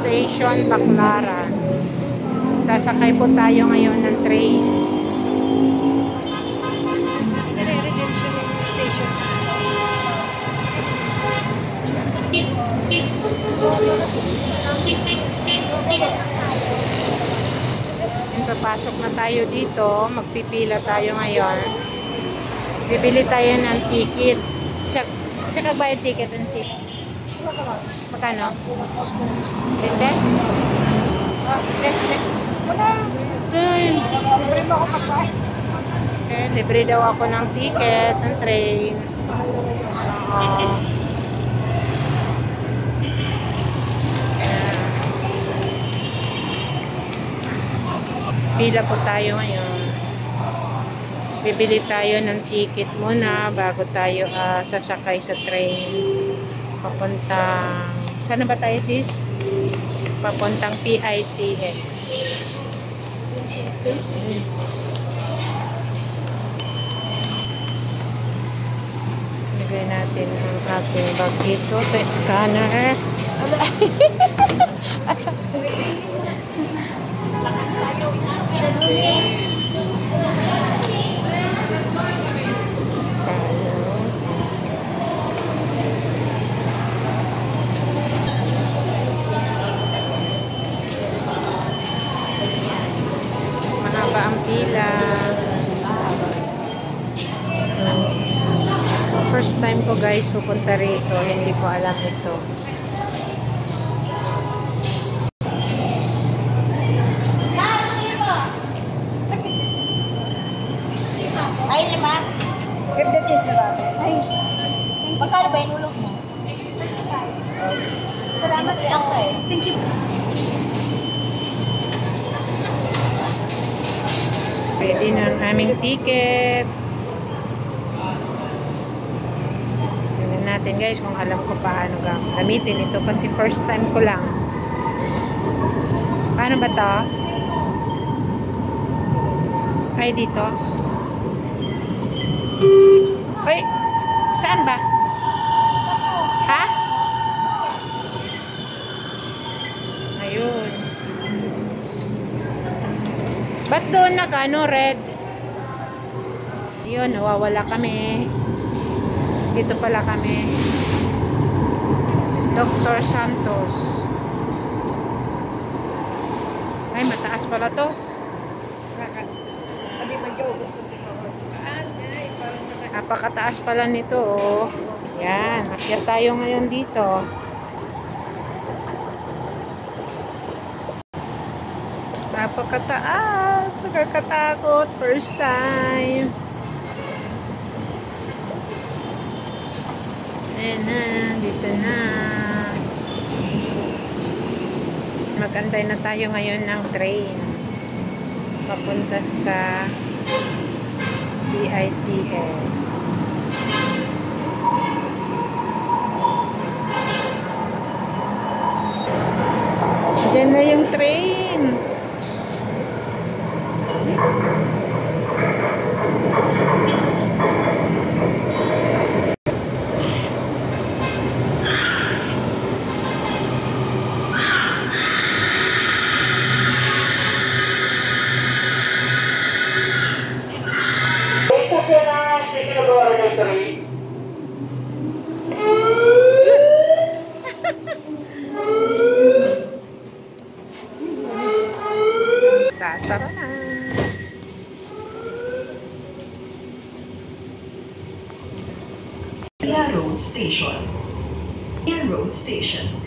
Station, Baclaran. Sasakay po tayo ngayon ng train. Redemption Station. Papasok na tayo dito. Magpipila tayo ngayon. Bibili tayo ng ticket. Siya nagbayad ticket and sis. Magkano? 20? Wala. Libre mo ako pagkain. Libre daw ako ng ticket ng train. Pila po tayo ngayon. Bibili tayo ng ticket muna bago tayo sasakay sa train. Papuntang... Saan ba tayo sis? Papuntang PITX. Lagay natin ang ating bag dito sa scanner. At sa mahaba ang pila. First time ko guys pupunta rito, hindi ko alam ito. Ay, lima. Ganda din sa bago. Ay. Magkano ba yung ulog mo? Salamat lang kayo. Thank you. Ready na ang aming ticket. Tingnan natin guys kung alam ko paano gamitin ito kasi first time ko lang. Paano ba to? Ay, dito. Ay, saan ba? Ha? Ayun. Ba't doon red? Ayun, nawawala kami. Dito pala kami. Dr. Santos. Ay, mataas pala to. Napakataas pala nito, oh. Yan, akyat tayo ngayon dito. Napakataas, nakakatakot, first time. Ayan na, dito na. Magantay na tayo ngayon ng train. Papunta sa PITX. Diyan na yung train. Sasara na. Air Road Station. Air Road Station.